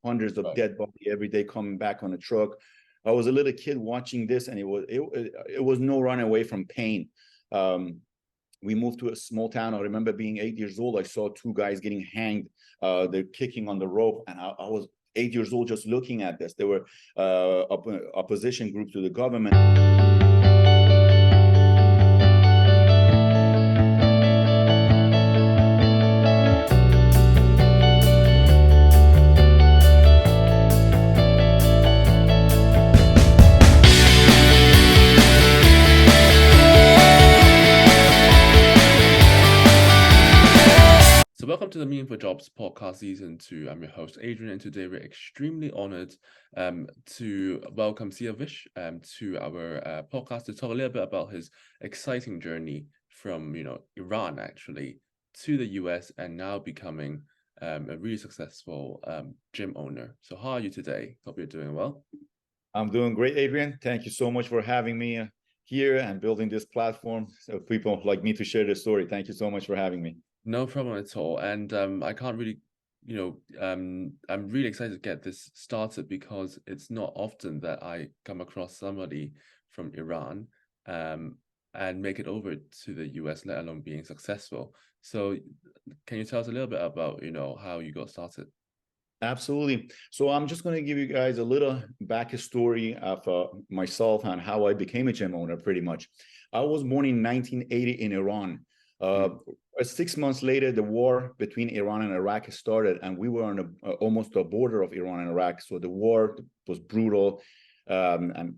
hundreds of dead bodies every day coming back on a truck. I was a little kid watching this, and it was no run away from pain. We moved to a small town. I remember being 8 years old. I saw two guys getting hanged. They're kicking on the rope, and I was 8 years old just looking at this. They were opposition group to the government. So welcome to the Meaningful Jobs podcast season 2. I'm your host, Adrian, and today we're extremely honored to welcome Siavash to our podcast to talk a little bit about his exciting journey from, Iran actually to the US and now becoming a really successful gym owner. So how are you today? Hope you're doing well. I'm doing great, Adrian. Thank you so much for having me here and building this platform so people like me to share their story. Thank you so much for having me. No problem at all. And I can't really, I'm really excited to get this started because it's not often that I come across somebody from Iran and make it over to the US, let alone being successful. So can you tell us a little bit about, how you got started? Absolutely. So I'm just going to give you guys a little backstory of myself and how I became a gym owner, pretty much. I was born in 1980 in Iran. 6 months later, the war between Iran and Iraq started, and we were on almost the border of Iran and Iraq. So the war was brutal, and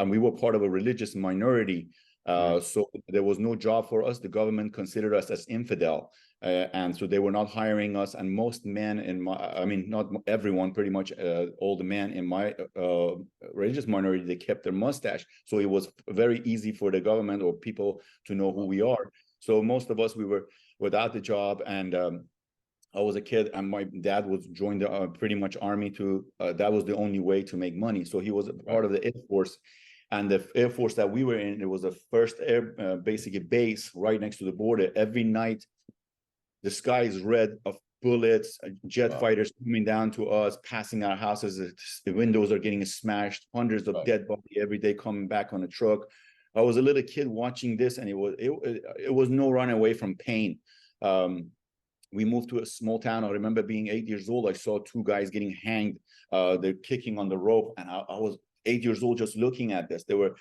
we were part of a religious minority. So there was no job for us. The government considered us as infidel, and so they were not hiring us. And most men not everyone, pretty much all the men in my religious minority, they kept their mustache. So it was very easy for the government or people to know who we are. So most of us, we were without the job, and I was a kid, and my dad was joined the pretty much army to. That was the only way to make money. So he was a part of the Air Force, and the Air Force that we were in, it was the first air basically base right next to the border. Every night, the sky is red of bullets, jet fighters coming down to us, passing our houses. The windows are getting smashed. Hundreds of dead bodies every day coming back on a truck. I was a little kid watching this, and it was no run away from pain. We moved to a small town. I remember being 8 years old. I saw two guys getting hanged. They're kicking on the rope, and I was 8 years old just looking at this. They were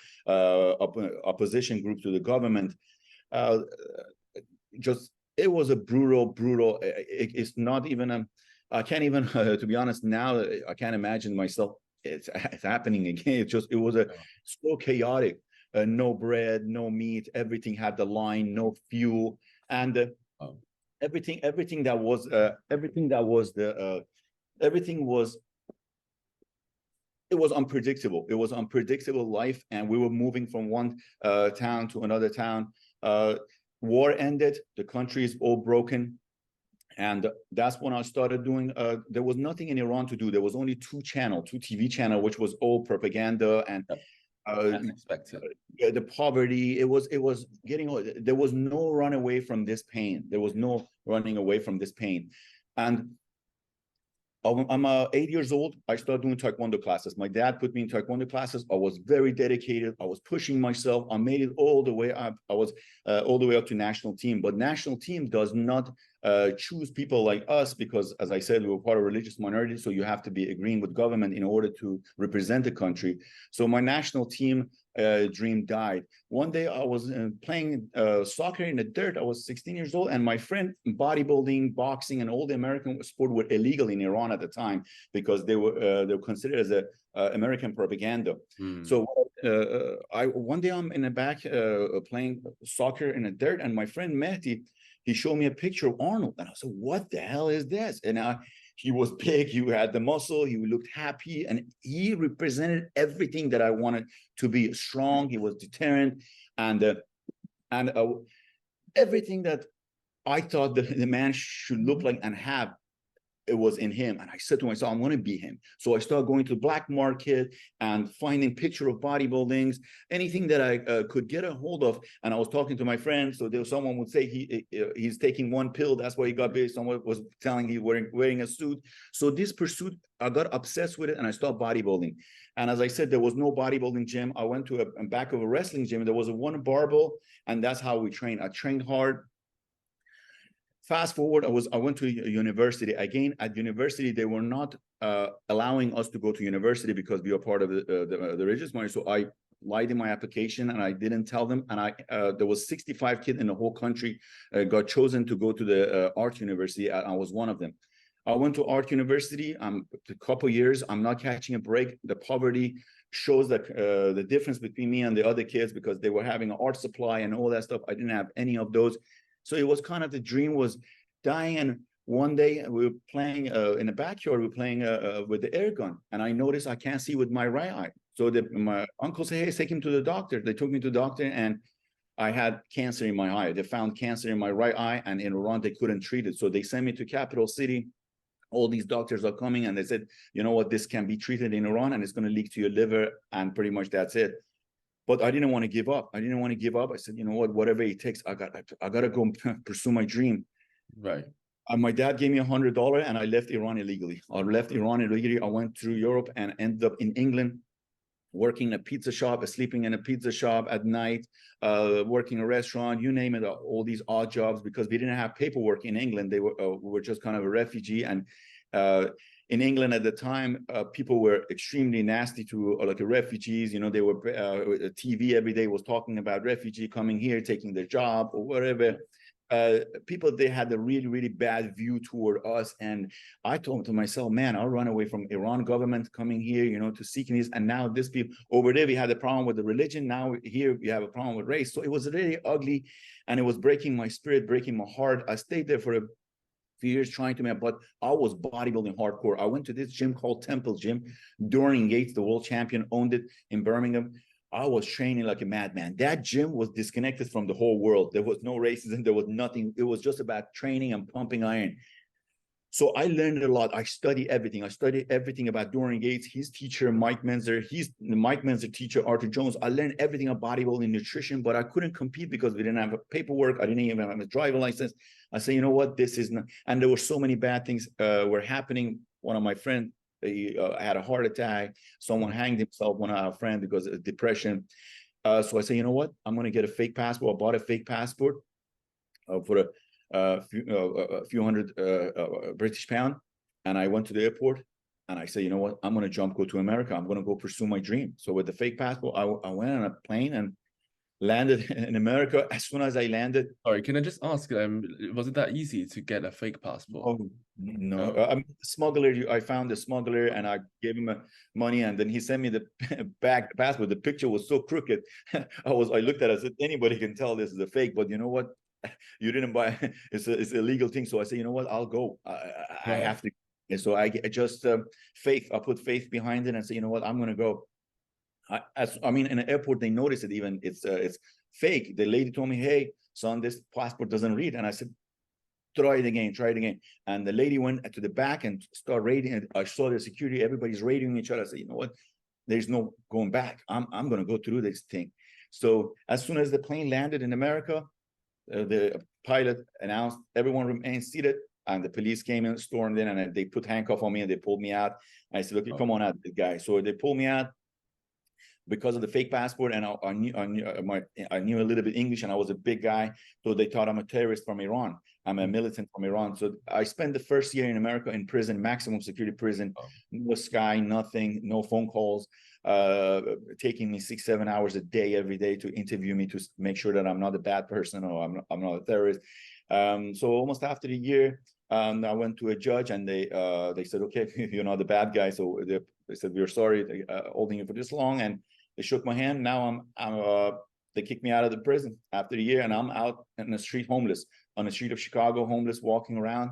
opposition group to the government. It was a brutal. It's not even I can't even to be honest now. I can't imagine myself. It's happening again. It was so chaotic. No bread, no meat. Everything had the line. No fuel, and everything that was it was unpredictable. It was unpredictable life, and we were moving from one town to another town. War ended. The country is all broken, and that's when I started doing. There was nothing in Iran to do. There was only two TV channel, which was all propaganda and. The poverty, it was getting, there was no run away from this pain. There was no running away from this pain. And I'm 8 years old. I started doing Taekwondo classes. My dad put me in Taekwondo classes. I was very dedicated. I was pushing myself. I made it all the way up. I was all the way up to national team. But national team does not choose people like us because, as I said, we were part of a religious minority. So you have to be agreeing with government in order to represent the country. So my national team dream died. One day I was playing soccer in the dirt. I was 16 years old, and my friend, bodybuilding, boxing, and all the American sport were illegal in Iran at the time because they were considered as a American propaganda. So one day I'm in the back playing soccer in the dirt, and my friend Mehdi, he showed me a picture of Arnold, and I said, "What the hell is this?" And he was big, he had the muscle, he looked happy, and he represented everything that I wanted to be. Strong, he was deterrent, and everything that I thought the man should look like and have. it was in him. And I said to myself, I'm going to be him. So I started going to the black market and finding picture of bodybuildings, anything that I could get a hold of. And I was talking to my friends. So there someone would say he's taking one pill. That's why he got big. Someone was telling he wearing a suit. So this pursuit, I got obsessed with it and I started bodybuilding. And as I said, there was no bodybuilding gym. I went to a back of a wrestling gym. There was a one barbell, and that's how we trained. I trained hard. Fast forward, I went to university. Again, at university, they were not allowing us to go to university because we are part of the religious money. So I lied in my application and I didn't tell them. And there was 65 kids in the whole country got chosen to go to the art university. I was one of them. I went to art university. A couple of years. I'm not catching a break. The poverty shows that the difference between me and the other kids, because they were having an art supply and all that stuff. I didn't have any of those. So it was kind of, the dream was dying. And one day we were playing in the backyard, we were playing with the air gun. And I noticed I can't see with my right eye. So my uncle said, hey, take him to the doctor. They took me to the doctor and I had cancer in my eye. They found cancer in my right eye, and in Iran, they couldn't treat it. So they sent me to capital city. All these doctors are coming and they said, you know what, this can be treated in Iran and it's going to leak to your liver. And pretty much that's it. But I didn't want to give up. I didn't want to give up. I said, you know what, whatever it takes, I got to go pursue my dream. Right. My dad gave me $100 and I left Iran illegally. I left Iran illegally. I went through Europe and ended up in England, working in a pizza shop, sleeping in a pizza shop at night, working a restaurant, you name it, all these odd jobs, because we didn't have paperwork in England. They were just kind of a refugee. And in England at the time, people were extremely nasty to like refugees. You know, they were TV every day was talking about refugee coming here, taking their job or whatever. People, they had a really, really bad view toward us. And I told to myself, man, I'll run away from Iran government coming here, you know, to seeking this. And now this people over there, we had a problem with the religion. Now here we have a problem with race. So it was really ugly and it was breaking my spirit, breaking my heart. I stayed there for a few years trying to make, but I was bodybuilding hardcore. I went to this gym called Temple Gym. Dorian Yates, the world champion, owned it in Birmingham. I was training like a madman. That gym was disconnected from the whole world. There was no racism. There was nothing. It was just about training and pumping iron. So I learned a lot. I studied everything. I studied everything about Dorian Yates, his teacher, Mike Menzer. He's the Mike Menzer teacher, Arthur Jones. I learned everything about bodybuilding, nutrition, but I couldn't compete because we didn't have paperwork. I didn't even have a driver license. I said, you know what, this is not. And there were so many bad things were happening. One of my friends, he had a heart attack. Someone hanged himself, one of our friends, because of depression. So I said, you know what? I'm going to get a fake passport. I bought a fake passport for a few hundred British pound. And I went to the airport and I said, you know what? I'm going to go to America. I'm going to go pursue my dream. So with the fake passport, I went on a plane and landed in America. As soon as I landed. Sorry, can I just ask, was it that easy to get a fake passport? Oh, no. Smuggler, I found a smuggler and I gave him money, and then he sent me the passport. The picture was so crooked. I looked at it, I said, anybody can tell this is a fake, but you know what? You didn't buy it's a legal thing. So I said, you know what? I'll go. I have to. And so I just faith. I put faith behind it and say, you know what? I'm going to go. I mean, in the airport, they noticed it. Even it's fake. The lady told me, hey, son, this passport doesn't read. And I said, try it again. And the lady went to the back and started raiding. And I saw the security, everybody's raiding each other. I said, you know what? There's no going back. I'm going to go through this thing. So as soon as the plane landed in America, the pilot announced everyone remain seated, and the police came in, stormed in, and they put handcuff on me and they pulled me out. And I said, "Okay, come on out, the guy." So they pulled me out because of the fake passport, and I knew a little bit English, and I was a big guy, so they thought I'm a terrorist from Iran. I'm a militant from Iran. So I spent the first year in America in prison, maximum security prison, no sky, nothing, no phone calls. Taking me 6-7 hours a day every day to interview me to make sure that I'm not a bad person or I'm not a terrorist. So almost after the year, I went to a judge and they said, okay, you're not the bad guy. So they said, we're sorry holding you for this long. And they shook my hand. Now they kicked me out of the prison after a year, and I'm out in the street homeless, on the street of Chicago, homeless, walking around.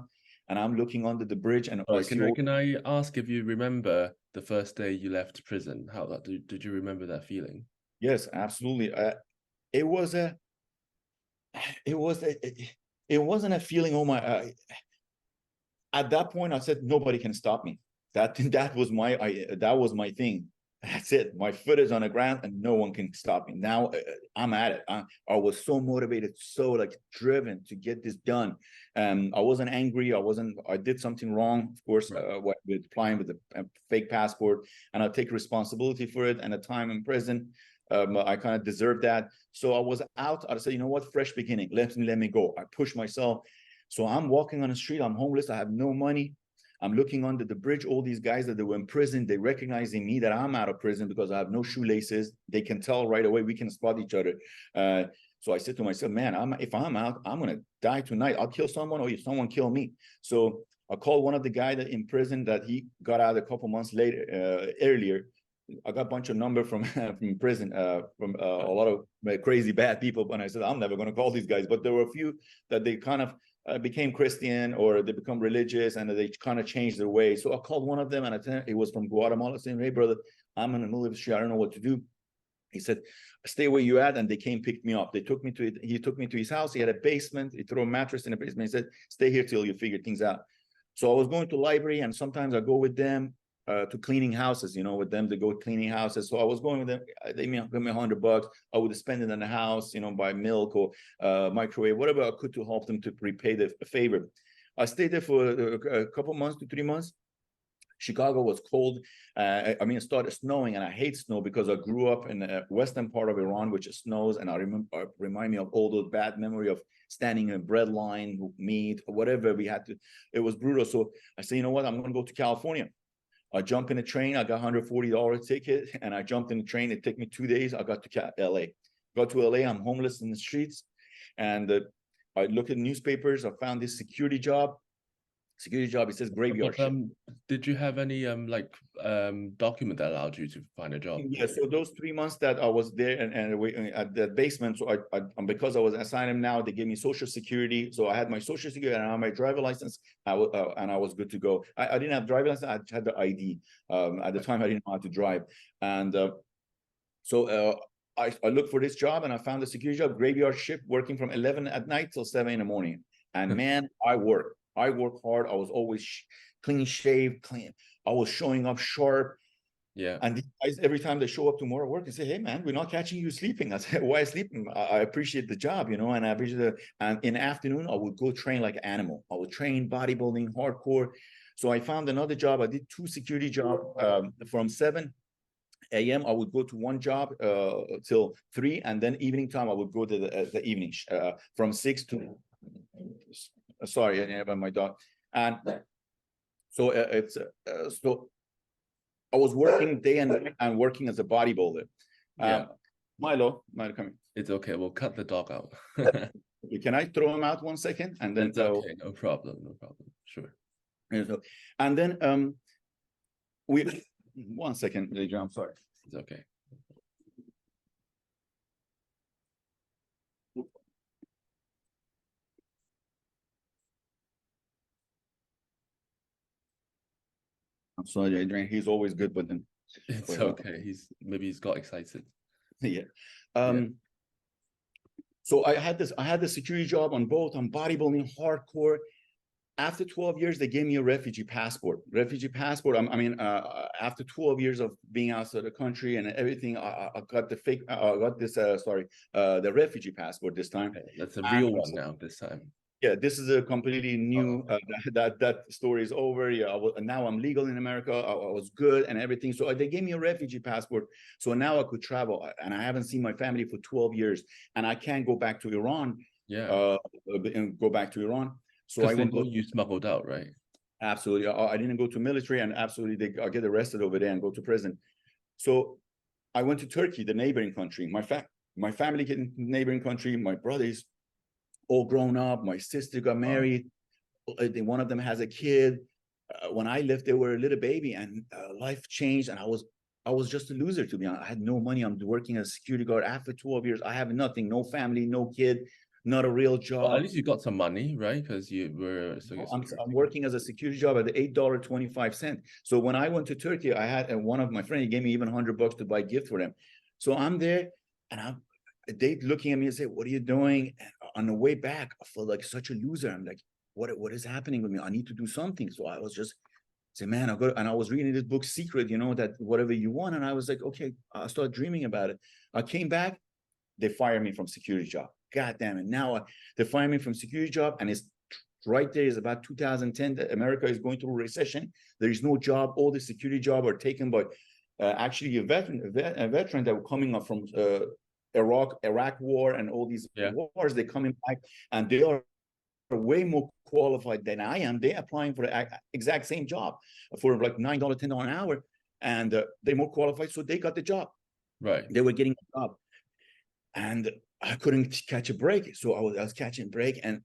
And I'm looking under the bridge. And can I ask if you remember the first day you left prison? How that did you remember that feeling? Yes, absolutely. It wasn't a feeling. Oh my! at that point, I said, nobody can stop me. That was my thing. That's it. My foot is on the ground and no one can stop me. Now I'm at it. I was so motivated, so like driven to get this done. I wasn't angry. I did something wrong, of course, with applying with a fake passport, and I'll take responsibility for it. And a time in prison, I kind of deserved that. So I was out. I said, you know what, fresh beginning. Let me go. I pushed myself. So I'm walking on the street. I'm homeless. I have no money. I'm looking under the bridge. All these guys that they were in prison, they recognizing me that I'm out of prison because I have no shoelaces. They can tell right away. We can spot each other. So I said to myself, man, if I'm out, I'm going to die tonight. I'll kill someone, or if someone kill me. So I called one of the guys that in prison that he got out a couple months later, earlier. I got a bunch of number from prison, from a lot of crazy bad people. And I said, I'm never going to call these guys. But there were a few that they kind of became Christian, or they become religious, and they kind of changed their way. So I called one of them, and it was from Guatemala, saying, hey, brother, I'm in the middle of the street. I don't know what to do. He said, stay where you at. And they came, picked me up. He took me to his house. He had a basement. He threw a mattress in the basement. He said, stay here till you figure things out. So I was going to library, and sometimes I go with them to cleaning houses, with them to go cleaning houses. So I was going with them. They give me $100. I would spend it in the house, buy milk or microwave, whatever I could to help them to repay the favor. I stayed there for a couple months to 3 months. Chicago was cold. It started snowing, and I hate snow because I grew up in the western part of Iran, which snows, and I remind me of all those bad memory of standing in a bread line, meat, or whatever we had to. It was brutal. So I said, you know what? I'm going to go to California. I jump in a train. I got $140 ticket, and I jumped in the train. It took me 2 days. I got to LA. Got to LA. I'm homeless in the streets, and I looked at newspapers. I found this security job. It says graveyard shift. Did you have any document that allowed you to find a job? Yeah, so those 3 months that I was there and at the basement, so I because I was assigned now, they gave me Social Security. So I had my Social Security and I had my driver license. And I was good to go. I didn't have driver license. I had the ID. At the time, I didn't know how to drive. And I looked for this job, and I found a security job, graveyard shift, working from 11 at night till 7 in the morning. And man, I worked hard. I was always clean shaved, clean. I was showing up sharp. Yeah. And these guys, every time they show up tomorrow work, they say, hey man, we're not catching you sleeping. I said, why sleeping? I appreciate the job, and I appreciate and in the afternoon, I would go train like an animal. I would train bodybuilding, hardcore. So I found another job. I did 2 security jobs from 7 a.m. I would go to one job till 3, and then evening time I would go to the evening from 6 to sorry, I have my dog. And so so I was working day and night and working as a bodybuilder. Milo, come here. It's okay. We'll cut the dog out. Can I throw him out 1 second? And then it's okay. No problem. Sure. And then we 1 second, Adrian, I'm sorry. It's okay. I'm sorry, Adrian. He's always good with them. It's okay. Maybe he's got excited. Yeah. So I had the security job on bodybuilding, hardcore. After 12 years, they gave me a refugee passport. After 12 years of being outside the country and everything, I got the refugee passport this time. Okay, that's a real one now this time. Yeah, this is a completely new, that story is over. Yeah, now I'm legal in America. I was good and everything. So they gave me a refugee passport. So now I could travel, and I haven't seen my family for 12 years, and I can't go back to Iran. Yeah. And go back to Iran. So I went. You smuggled out, right? Absolutely. I didn't go to military, and absolutely I get arrested over there and go to prison. So I went to Turkey, the neighboring country. My family get in neighboring country. My brothers all grown up. My sister got married. One of them has a kid. When I left, they were a little baby, and life changed. And I was just a loser, to be honest. I had no money. I'm working as a security guard. After 12 years, I have nothing, no family, no kid, not a real job. Well, at least you got some money, right? Because you were. I'm working as a security job at the $8.25. So when I went to Turkey, I had one of my friends, he gave me even $100 to buy a gift for them. So I'm there, and they looking at me and say, what are you doing? And on the way back, I felt like such a loser. I'm like, what is happening with me? I need to do something. So I was just say, man, and I was reading this book, Secret, that whatever you want. And I was like, okay, I started dreaming about it. I came back, they fired me from security job. God damn it. Now they fired me from security job, and it's right there is about 2010. America is going through a recession. There is no job. All the security job are taken by actually a veteran that were coming up from Iraq war and all these wars. They're coming back, and they are way more qualified than I am. They're applying for the exact same job for like $9, $10 an hour, and they're more qualified, so they got the job. Right. They were getting a job, and I couldn't catch a break. So I was catching a break, and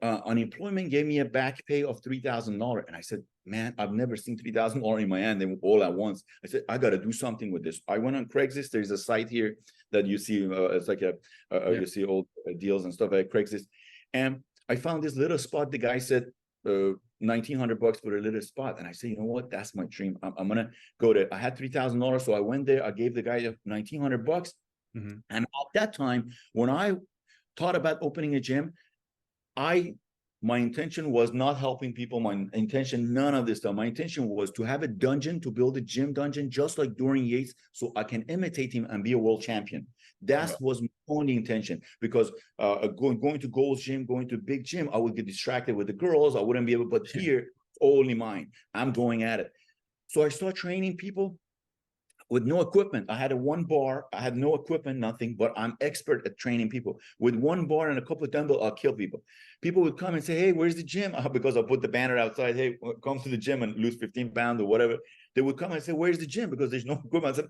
unemployment gave me a back pay of $3,000. And I said, man, I've never seen $3,000 in my hand all at once. I said, I got to do something with this. I went on Craigslist. There's a site here that you see. It's like you see old deals and stuff like Craigslist. And I found this little spot. The guy said $1,900 for a little spot. And I said, you know what? That's my dream. I'm going to go there. I had $3,000. So I went there. I gave the guy $1,900. Mm-hmm. And at that time, when I thought about opening a gym, my intention was not helping people. My intention, none of this stuff. My intention was to have a dungeon, to build a gym dungeon, just like Dorian Yates, so I can imitate him and be a world champion. That was my only intention, because going to Gold's Gym, going to big gym, I would get distracted with the girls. I wouldn't be able, but here, only mine. I'm going at it. So I started training people with no equipment. I had one bar. I had no equipment, nothing, but I'm expert at training people. With one bar and a couple of dumbbells, I'll kill people. People would come and say, hey, where's the gym? Because I put the banner outside, hey, come to the gym and lose 15 pounds or whatever. They would come and say, where's the gym? Because there's no equipment. I said,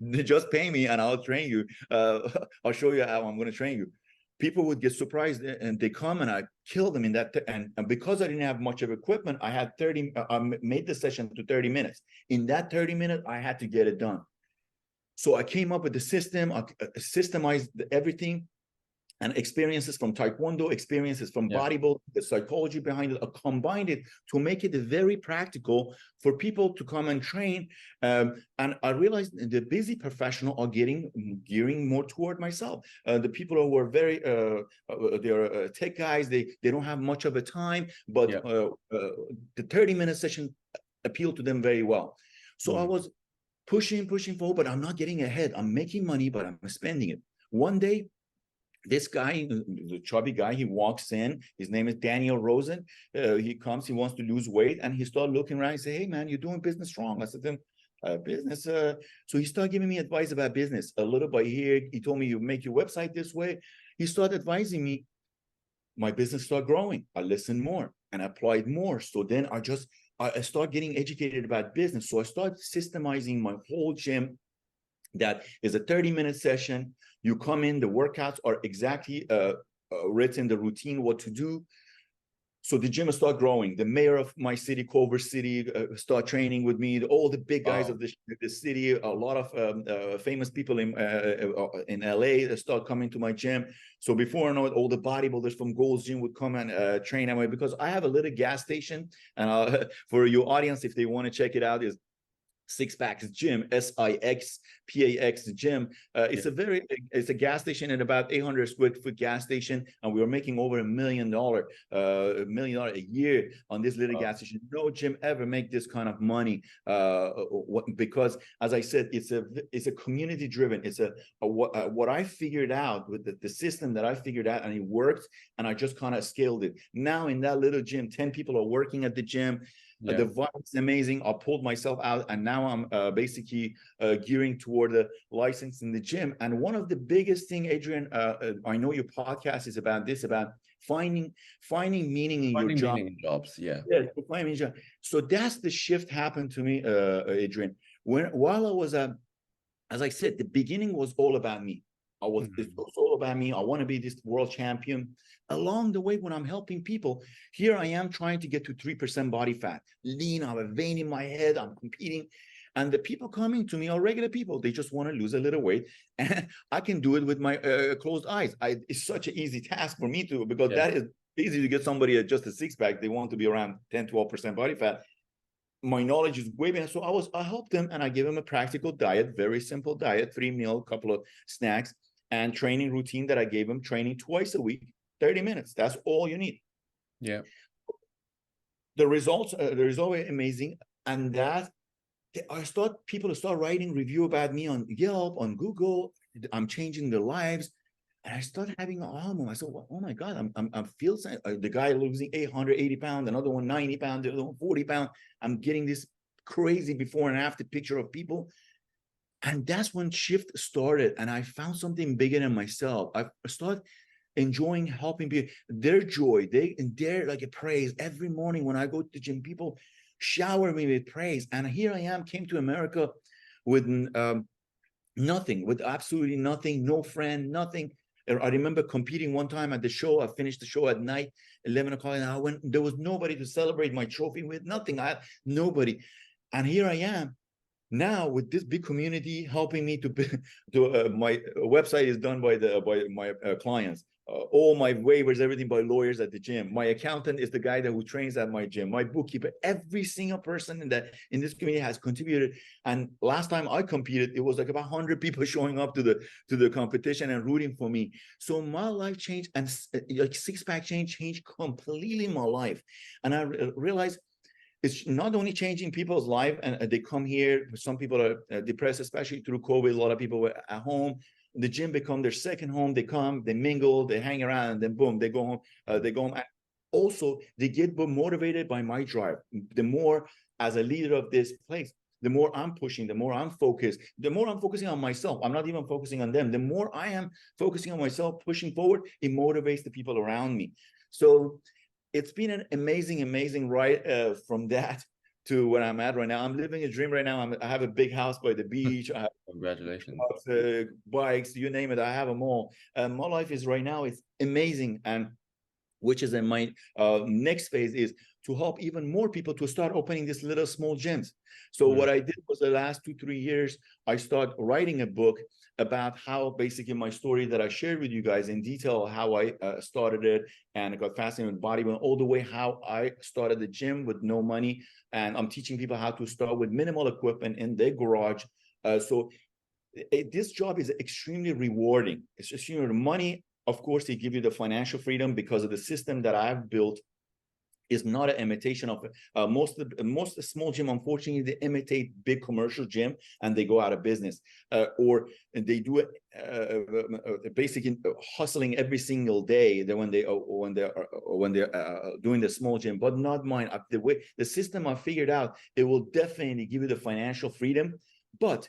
they just pay me and I'll train you. I'll show you how I'm going to train you. People would get surprised, and they come and I kill them in that. And because I didn't have much of equipment, I had I made the session to 30 minutes. In that 30 minutes, I had to get it done. So I came up with the system, I systemized everything, and experiences from Taekwondo, experiences from bodybuilding, the psychology behind it. I combined it to make it very practical for people to come and train. And I realized the busy professional are gearing more toward myself. The people who are very, they're tech guys, they don't have much of a time, but the 30-minute session appealed to them very well. So I was pushing forward, but I'm not getting ahead. I'm making money, but I'm spending it. One day, this guy, the chubby guy, he walks in. His name is Daniel Rosen. He comes, he wants to lose weight, and he started looking around and say, hey, man, you're doing business wrong. I said to him, business. So he started giving me advice about business. A little by here, he told me, you make your website this way. He started advising me. My business started growing. I listened more and applied more. So then I started getting educated about business. So I started systemizing my whole gym. That is a 30-minute session. You come in, the workouts are exactly written, the routine, what to do. So the gym started growing. The mayor of my city, Culver City, started training with me. All the big guys of the city, a lot of famous people in LA start coming to my gym. So before I know it, all the bodybuilders from Gold's Gym would come and train away, because I have a little gas station. And for your audience, if they want to check it out, is SixPax Gym, SixPax Gym. It's a gas station, and about 800 square foot gas station, and we were making over $1 million a year on this little gas station. No gym ever make this kind of money, because, as I said, it's a community driven. It's what I figured out with the system that I figured out, and it worked, and I just kind of scaled it. Now in that little gym, 10 people are working at the gym. The vibe is amazing. I pulled myself out, and now I'm basically gearing toward the license in the gym. And one of the biggest thing, Adrian, I know your podcast is about this, about finding meaning in your job. Meaning in jobs, finding job. So that's the shift happened to me, Adrian. While I was, as I said, the beginning was all about me. It was all about me. I want to be this world champion. Along the way, when I'm helping people, here I am trying to get to 3% body fat, lean. I have a vein in my head. I'm competing. And the people coming to me are regular people. They just want to lose a little weight. And I can do it with my closed eyes. It's such an easy task for me to, because that is easy to get somebody at just a six-pack. They want to be around 10, 12% body fat. My knowledge is way better. So I help them, and I give them a practical diet, very simple diet, 3 meals, couple of snacks, and training routine that I gave them, training twice a week, 30 minutes. That's all you need. the results always amazing. And that I start people to start writing review about me on Yelp, on Google. I'm changing their lives. And I started having an aha moment. I said, well, oh my God, I'm feel the guy losing 880 pounds, another one 90 pounds, the other one 40 pounds. I'm getting this crazy before and after picture of people. And that's when shift started. And I found something bigger than myself. I started enjoying helping people, their joy, their like a praise. Every morning when I go to the gym, people shower me with praise. And here I am, came to America with nothing, with absolutely nothing, no friend, nothing. I remember competing one time at the show. I finished the show at night, 11 o'clock, and I went, there was nobody to celebrate my trophy with, nothing. I had nobody. And here I am now with this big community helping me to my website is done by my clients. All my waivers, everything by lawyers at the gym. My accountant is the guy who trains at my gym. My bookkeeper, every single person in this community has contributed. And last time I competed, it was like about 100 people showing up to the competition and rooting for me. So my life changed, and like SixPax changed completely my life. And I realized it's not only changing people's life, and they come here. Some people are depressed, especially through COVID. A lot of people were at home. The gym become their second home. They come, they mingle, they hang around, and then boom, they go home. They go home. Also, they get motivated by my drive. The more, as a leader of this place, the more I'm pushing, the more I'm focused, the more I'm focusing on myself. I'm not even focusing on them. The more I am focusing on myself, pushing forward, it motivates the people around me. So it's been an amazing ride from that to where I'm at right now. I'm living a dream right now. I have a big house by the beach. I have Congratulations. Bikes, you name it. I have them all. My life is right now, it's amazing. And which is in my next phase is to help even more people to start opening these little small gyms. So what I did was the last 2-3 years, I started writing a book about how basically my story that I shared with you guys in detail, how I started it and I got fascinated with bodybuilding, all the way how I started the gym with no money. And I'm teaching people how to start with minimal equipment in their garage. So this job is extremely rewarding. It's just, you know, the money, of course, they give you the financial freedom because of the system that I've built is not an imitation of most small gym. Unfortunately, they imitate big commercial gym and they go out of business, or they do it basically hustling every single day. When they're doing the small gym, but not mine. The system I figured out, it will definitely give you the financial freedom, but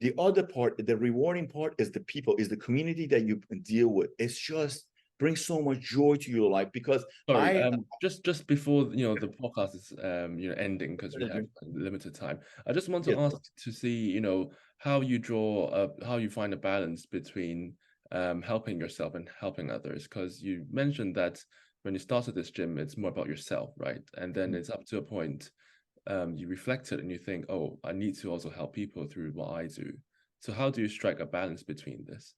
the other part, the rewarding part, is the people, is the community that you deal with. It's just brings so much joy to your life. Because sorry, just before the podcast is ending, because we have limited time, I just want to ask to see how you how you find a balance between helping yourself and helping others, because you mentioned that when you started this gym, it's more about yourself, right? And then it's up to a point you reflect it and you think, oh, I need to also help people through what I do. So how do you strike a balance between this?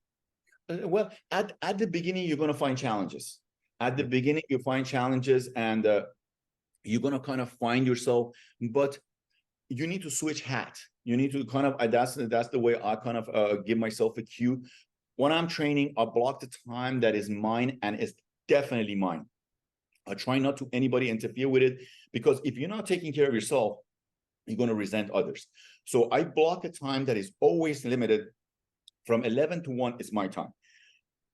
Well, at the beginning, you're going to find challenges. At the beginning, you find challenges, and you're going to kind of find yourself, but you need to switch hat. You need to kind of, that's the way I kind of give myself a cue. When I'm training, I block the time that is mine, and it's definitely mine. I try not to anybody interfere with it, because if you're not taking care of yourself, you're going to resent others. So I block a time that is always limited. From 11 to 1 is my time.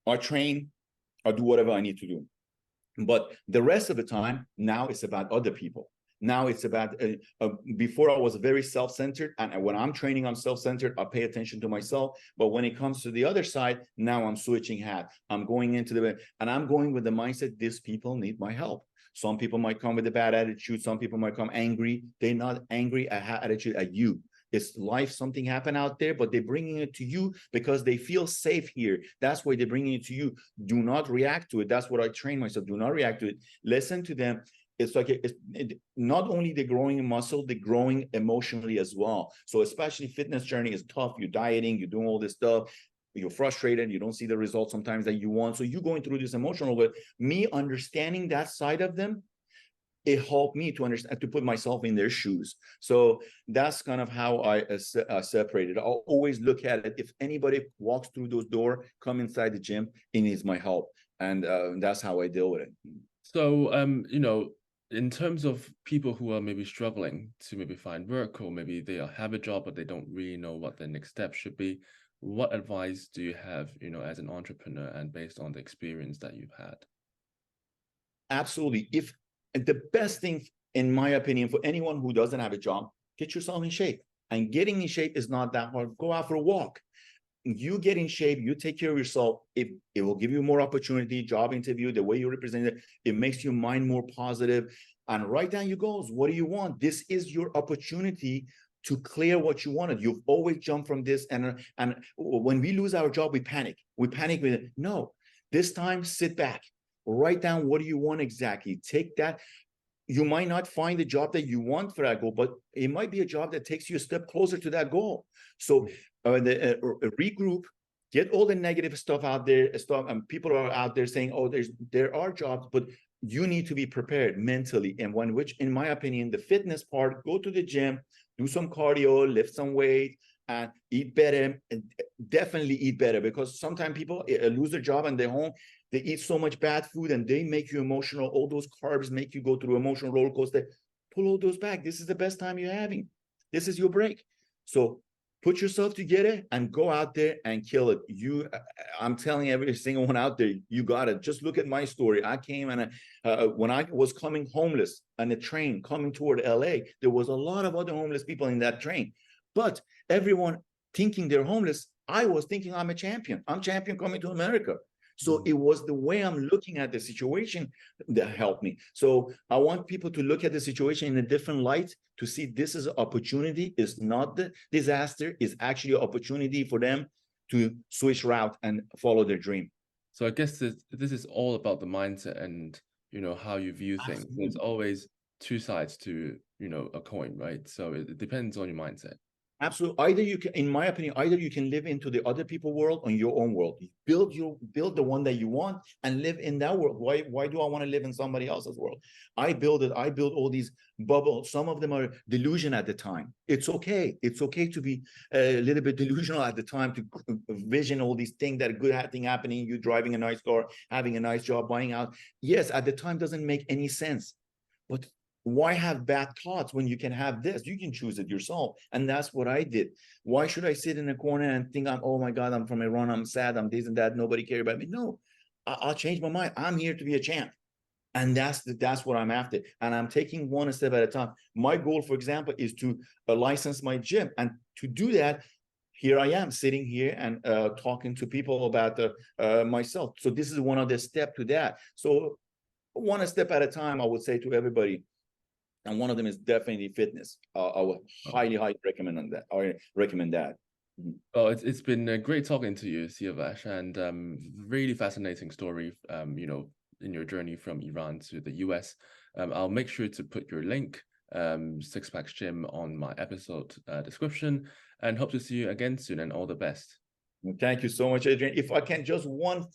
I train, I do whatever I need to do. But the rest of the time, now it's about other people. Now it's about, before I was very self-centered, and when I'm training, I'm self-centered, I pay attention to myself. But when it comes to the other side, now I'm switching hat. I'm going into and I'm going with the mindset, these people need my help. Some people might come with a bad attitude. Some people might come angry. They're not angry at attitude at you. It's life, something happened out there, but they're bringing it to you because they feel safe here. That's why they're bringing it to you. Do not react to it. That's what I train myself. Do not react to it. Listen to them. It's like not only they're growing in muscle, they're growing emotionally as well. So especially fitness journey is tough. You're dieting, you're doing all this stuff. You're frustrated. You don't see the results sometimes that you want. So you're going through this emotional, but me understanding that side of them, it helped me to understand, to put myself in their shoes. So that's kind of how I separate it. I'll always look at it. If anybody walks through those doors, come inside the gym, it needs my help. And that's how I deal with it. So, in terms of people who are maybe struggling to maybe find work, or maybe they have a job but they don't really know what the next step should be, what advice do you have, as an entrepreneur and based on the experience that you've had? Absolutely. If the best thing, in my opinion, for anyone who doesn't have a job, get yourself in shape. And getting in shape is not that hard. Go out for a walk. You get in shape, you take care of yourself, it will give you more opportunity, job interview, the way you represent it, it makes your mind more positive. And write down your goals. What do you want? This is your opportunity to clear what you wanted. You've always jumped from this. And when we lose our job, we panic. We panic with it. No, this time, sit back. Write down what do you want exactly. Take that. You might not find the job that you want for that goal, but it might be a job that takes you a step closer to that goal. So regroup, get all the negative stuff out there. And people are out there saying, oh, there are jobs, but you need to be prepared mentally. And which, in my opinion, the fitness part, go to the gym, do some cardio, lift some weight, and eat better. And definitely eat better, because sometimes people lose their job and they're home. They eat so much bad food and they make you emotional. All those carbs make you go through emotional roller coaster. Pull all those back. This is the best time you're having. This is your break. So put yourself together and go out there and kill it. I'm telling every single one out there, you got it. Just look at my story. I came and when I was coming homeless on a train coming toward LA, there was a lot of other homeless people in that train. But everyone thinking they're homeless, I was thinking I'm a champion. I'm champion coming to America. So it was the way I'm looking at the situation that helped me. So I want people to look at the situation in a different light, to see this is an opportunity. It's not the disaster. It's actually an opportunity for them to switch route and follow their dream. So I guess this is all about the mindset and, how you view things. Absolutely. There's always two sides to, a coin, right? So it depends on your mindset. Absolutely. Either you can, in my opinion, either you can live into the other people's world or your own world. Build the one that you want and live in that world. Why do I want to live in somebody else's world? I build all these bubbles. Some of them are delusion at the time. It's okay. It's okay to be a little bit delusional at the time, to vision all these things that are good thing happening. You driving a nice car, having a nice job, buying out. Yes, at the time doesn't make any sense. But why have bad thoughts when you can have this? You can choose it yourself. And that's what I did. Why should I sit in a corner and think oh my God, I'm from Iran, I'm sad, I'm this and that, nobody cares about me? No, I'll change my mind. I'm here to be a champ. And that's what I'm after. And I'm taking one step at a time. My goal, for example, is to license my gym. And to do that, here I am sitting here and talking to people about myself. So this is one of the steps to that. So one step at a time, I would say to everybody. And one of them is definitely fitness. I would highly recommend that. I recommend that. Well, it's been great talking to you, Siavash, and really fascinating story. In your journey from Iran to the US. I'll make sure to put your link, SixPax Gym, on my episode description, and hope to see you again soon. And all the best. Thank you so much, Adrian. If I can just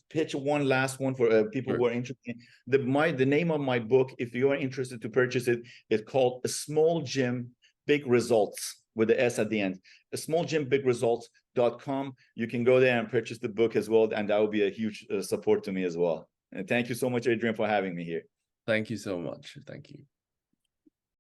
pitch one last one for people who are interested. The name of my book, if you are interested to purchase it, is called A Small Gym, Big Results, with the S at the end. A Small Gym, Big Results.com. You can go there and purchase the book as well, and that will be a huge support to me as well. And thank you so much, Adrian, for having me here. Thank you so much. Thank you.